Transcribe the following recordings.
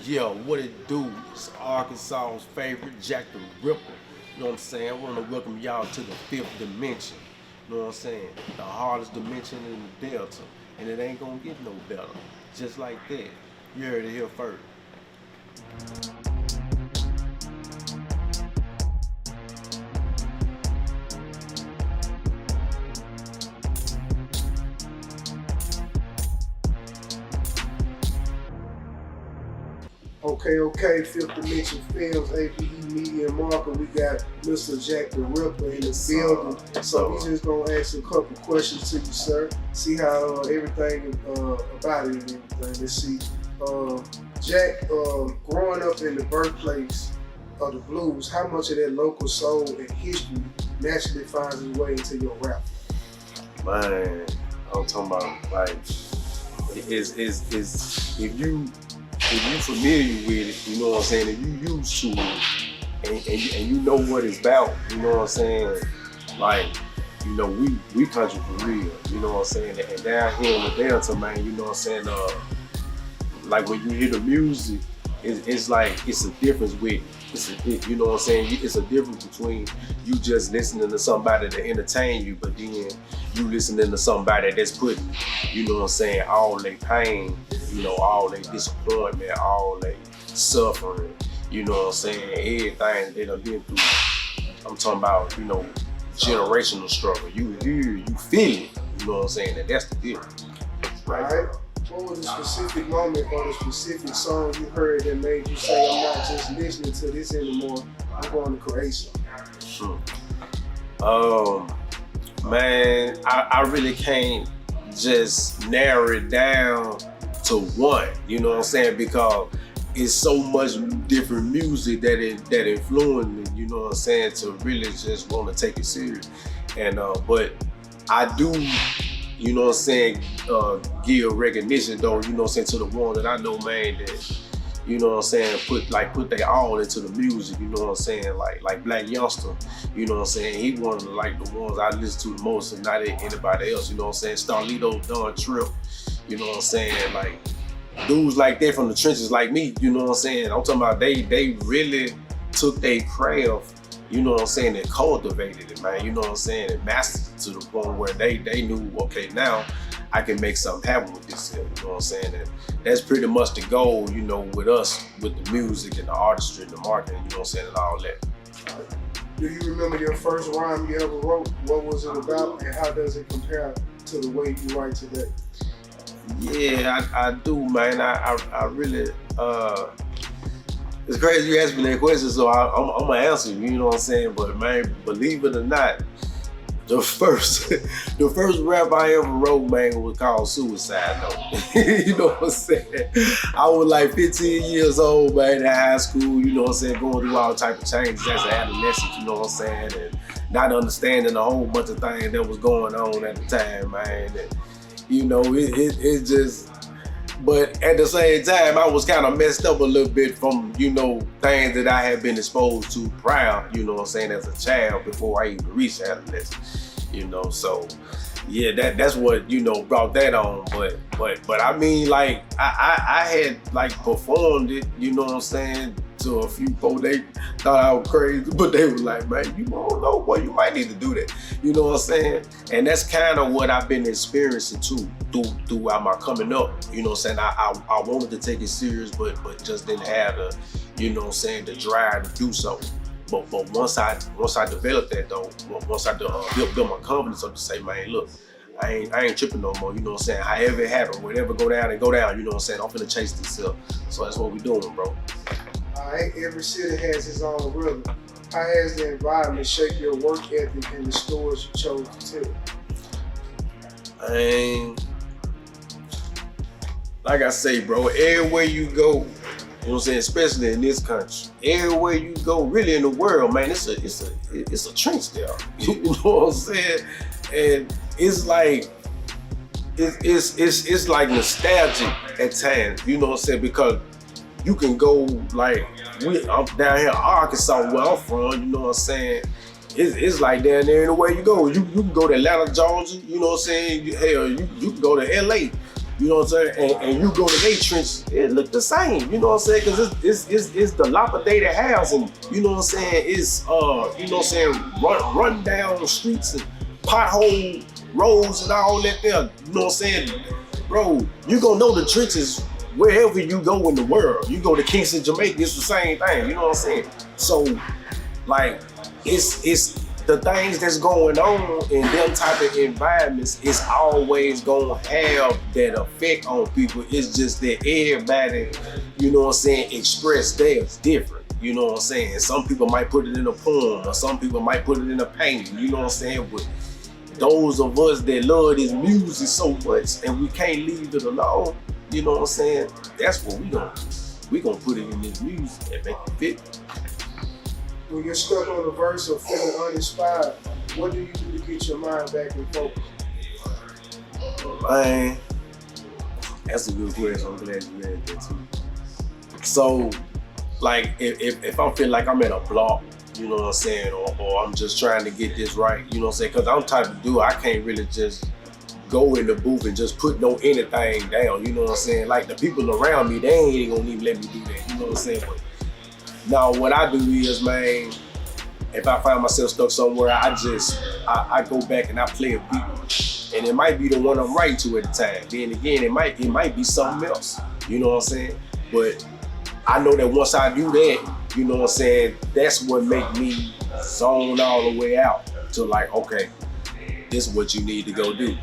Yeah, what it do? It's Arkansas's favorite, Jack the Ripper. You know what I'm saying? I want to welcome y'all to the fifth dimension. You know what I'm saying? The hardest dimension in the Delta. And it ain't gonna get no better. Just like that. You heard it here first. Okay, Fifth Dimension Films, APE Media and Market. We got Mr. Jack the Ripper in the building. So we just gonna ask a couple questions to you, sir. See how everything about it and everything. Let's see. Jack, growing up in the birthplace of the blues, how much of that local soul and history naturally finds its way into your rap? Man, I'm talking about like is if you familiar with it, you know what I'm saying, if you used to it and you know what it's about, you know what I'm saying, like, you know, we country for real, you know what I'm saying, and down here in the Delta, man, you know what I'm saying, like when you hear the music, it's like, it's a difference with it. You know what I'm saying? It's a difference between you just listening to somebody to entertain you, but then you listening to somebody that's putting, you know what I'm saying, all their pain, you know, all their disappointment, all their suffering, you know what I'm saying, everything they done been through. I'm talking about, you know, generational struggle. You hear, you feel it, you know what I'm saying, and that's the difference. Right? What was the specific moment or the specific song you heard that made you say, I'm not just listening to this anymore, I'm going to create something? Man, I really can't just narrow it down to one, you know what I'm saying, because it's so much different music that influenced me, you know what I'm saying, to really just want to take it serious. And but I do, you know what I'm saying, give recognition though, you know what I'm saying, to the one that I know, man, that, you know what I'm saying, put their all into the music, you know what I'm saying, like Black Youngster, you know what I'm saying, he one of the ones I listen to the most and not anybody else, you know what I'm saying, Starlito, Don Tripp, you know what I'm saying, like dudes like that from the trenches like me, you know what I'm saying, I'm talking about they really took their craft, you know what I'm saying, and cultivated it, man, you know what I'm saying, and mastered it to the point where they knew, okay, now I can make something happen with this, you know what I'm saying, and that's pretty much the goal, you know, with us, with the music and the artistry and the marketing, you know what I'm saying, and all that. Do you remember your first rhyme you ever wrote? What was it about and how does it compare to the way you write today? Yeah, I do, man, I really, it's crazy you asked me that question, so I'm gonna answer you, you know what I'm saying, but man, believe it or not, the first rap I ever wrote, man, was called Suicide Note. You know what I'm saying? I was like 15 years old, man, in high school, you know what I'm saying, going through all type of changes as an adolescent, you know what I'm saying, and not understanding a whole bunch of things that was going on at the time, man, and you know, it just, but at the same time, I was kind of messed up a little bit from, you know, things that I had been exposed to prior, you know what I'm saying, as a child before I even reached adolescence, you know, so yeah, that's what, you know, brought that on, but I mean, like, I had, like, performed it, you know what I'm saying, to a few folks. They thought I was crazy, but they was like, man, you don't know, boy, you might need to do that, you know what I'm saying, and that's kind of what I've been experiencing too, throughout my coming up, you know what I'm saying, I wanted to take it serious, but just didn't have the, you know what I'm saying, the drive to do so. But once I developed that though, once I built my confidence up to say, man, look, I ain't tripping no more, you know what I'm saying? However it happen, whatever go down, you know what I'm saying? I'm finna chase this up. So that's what we doing, bro. Alright, every city has its own rhythm. How has the environment shaped your work ethic and the stories you chose to tell? Like I say, bro, everywhere you go, you know what I'm saying, especially in this country, everywhere you go, really in the world, man, it's a trench there. You know what I'm saying? And it's like it's like nostalgic at times, you know what I'm saying? Because you can go, like, I'm down here in Arkansas where I'm from, you know what I'm saying? It's like down there anywhere you go. You can go to Atlanta, Georgia, you know what I'm saying? Hell, you can go to LA. You know what I'm saying? And you go to their trenches, it look the same. You know what I'm saying? Because it's the dilapidated house, and you know what I'm saying? It's you know what I'm saying? Run down the streets and pothole roads and all that there. You know what I'm saying? Bro, you gonna know the trenches wherever you go in the world. You go to Kingston, Jamaica, it's the same thing. You know what I'm saying? So, like, it's the things that's going on in them type of environments, it's always gonna have that effect on people. It's just that everybody, you know what I'm saying, express theirs different. You know what I'm saying? Some people might put it in a poem, or some people might put it in a painting, you know what I'm saying? But those of us that love this music so much and we can't leave it alone, you know what I'm saying? That's what we gonna put it in this music and make it fit. When you're stuck on a verse or feeling uninspired, what do you do to get your mind back in focus? Man, that's a good question. I'm glad you read that too. So, like, if I feel like I'm at a block, you know what I'm saying, or I'm just trying to get this right, you know what I'm saying, because I'm the type of dude, I can't really just go in the booth and just put anything down, you know what I'm saying? Like, the people around me, they ain't gonna even let me do that, you know what I'm saying? But now, what I do is, man, if I find myself stuck somewhere, I go back and I play a beat. And it might be the one I'm writing to at the time. Then again, it might be something else, you know what I'm saying? But I know that once I do that, you know what I'm saying, that's what make me zone all the way out to like, okay, this is what you need to go do.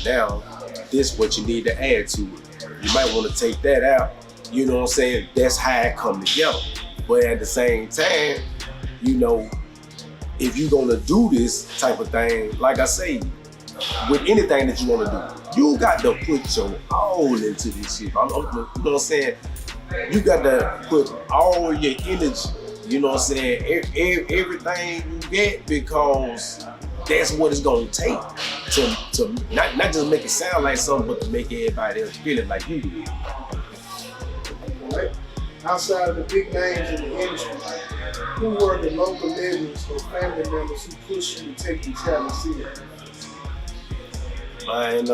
Now, this is what you need to add to it. You might want to take that out, you know what I'm saying? That's how it come together. But at the same time, you know, if you're gonna do this type of thing, like I say, with anything that you wanna do, you got to put your all into this shit. You know what I'm saying? You got to put all your energy, you know what I'm saying? Everything you get, because that's what it's gonna take to not just make it sound like something, but to make everybody else feel it like you do. Right? Outside of the big names in the industry, who were the local legends or family members who pushed you to take your talent serious? Man,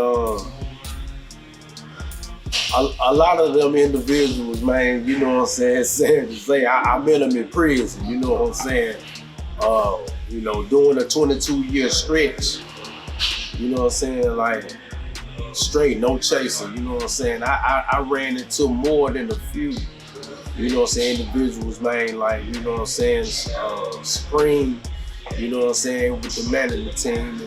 a lot of them individuals, man, you know what I'm saying, sad to say, I met them in prison, you know what I'm saying? You know, doing a 22-year stretch, you know what I'm saying, like, straight, no chasing, you know what I'm saying? I ran into more than a few, you know what I'm saying, individuals, man, like, you know what I'm saying, Spring, you know what I'm saying, with the management team,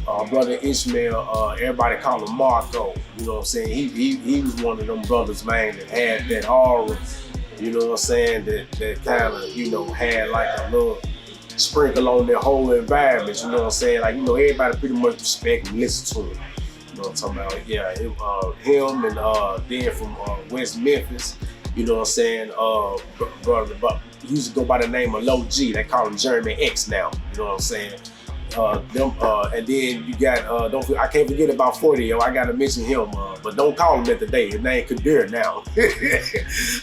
and brother Ishmael, everybody call him Marco, you know what I'm saying, he was one of them brothers, man, that had that aura, you know what I'm saying, that kind of, you know, had like a little sprinkle on their whole environment, you know what I'm saying, like, you know, everybody pretty much respect and listen to him. You know what I'm talking about? Yeah, him and then from West Memphis, you know what I'm saying, brother, but he used to go by the name of Low G. They call him Jeremy X now, you know what I'm saying? And then you got, I can't forget about 40, I gotta mention him, but don't call him that today. His name Kadir now.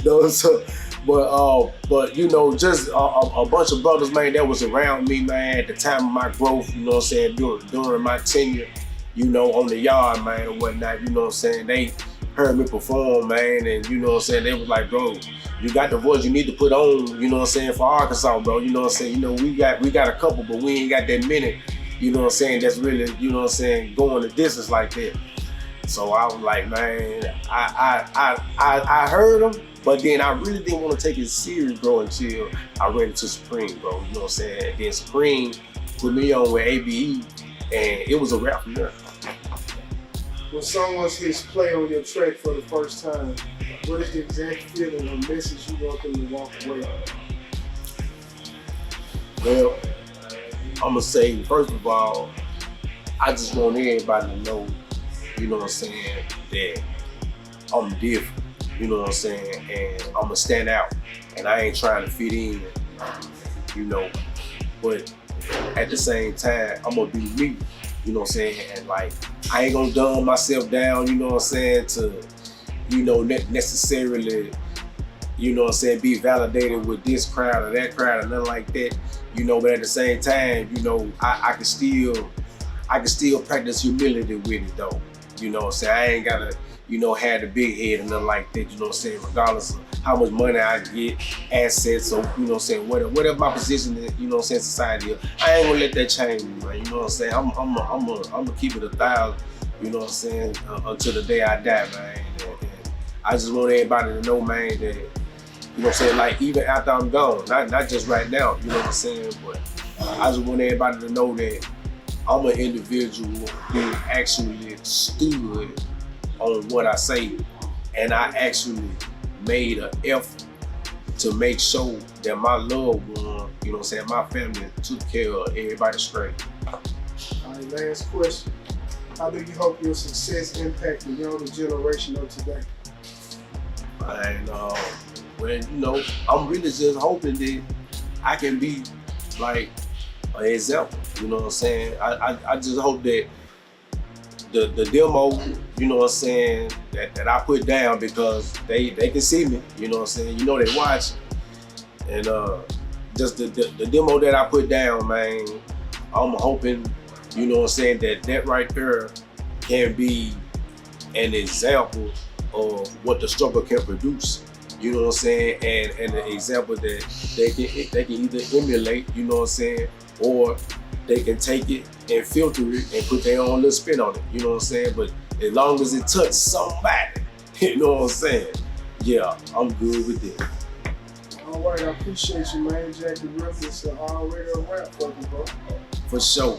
No, so, but you know, just a bunch of brothers, man, that was around me, man, at the time of my growth, you know what I'm saying, during my tenure, you know, on the yard, man, or whatnot, you know what I'm saying, they heard me perform, man, and you know what I'm saying, they was like, bro, you got the voice you need to put on, you know what I'm saying, for Arkansas, bro, you know what I'm saying, you know, we got a couple, but we ain't got that many, you know what I'm saying, that's really, you know what I'm saying, going the distance like that. So I was like, man, I heard him, but then I really didn't want to take it serious, bro, until I ran into Supreme, bro, you know what I'm saying, and then Supreme put me on with ABE, and it was a rap from there. When someone hits play on your track for the first time, what is the exact feeling or message you want them to walk away with? Well, I'm gonna say, first of all, I just want everybody to know, you know what I'm saying, that I'm different, you know what I'm saying, and I'm gonna stand out, and I ain't trying to fit in, you know, but at the same time, I'm gonna be me, you know what I'm saying, and like, I ain't gonna dumb myself down, you know what I'm saying, to, you know, necessarily, you know what I'm saying, be validated with this crowd or that crowd or nothing like that, you know, but at the same time, you know, I can still practice humility with it though, You know what I'm saying? I ain't gotta, you know, have the big head and nothing like that, you know what I'm saying? Regardless of how much money I get, assets, or, you know what I'm saying, whatever my position is, you know what I'm saying, society, I ain't gonna let that change me, man. You know what I'm saying? I'm gonna keep it 1,000, you know what I'm saying, until the day I die, man. And I just want everybody to know, man, that, you know what I'm saying, like even after I'm gone, not just right now, you know what I'm saying, but I just want everybody to know that I'm an individual who actually stood on what I say, and I actually made an effort to make sure that my loved one, you know what I'm saying, my family took care of everybody straight. All right, last question. How do you hope your success impact the younger generation of today? And well, you know, I'm really just hoping that I can be like an example, you know what I'm saying? I just hope that the demo, you know what I'm saying, that I put down, because they can see me, you know what I'm saying, you know they watch. And just the demo that I put down, man, I'm hoping, you know what I'm saying, that right there can be an example of what the struggle can produce. You know what I'm saying? And an example that they can either emulate, you know what I'm saying, or they can take it and filter it and put their own little spin on it, you know what I'm saying? But as long as it touches somebody, you know what I'm saying? Yeah, I'm good with it. All right, I appreciate you, man. Jack the Rippla. It's already a wrap for you, bro. For sure.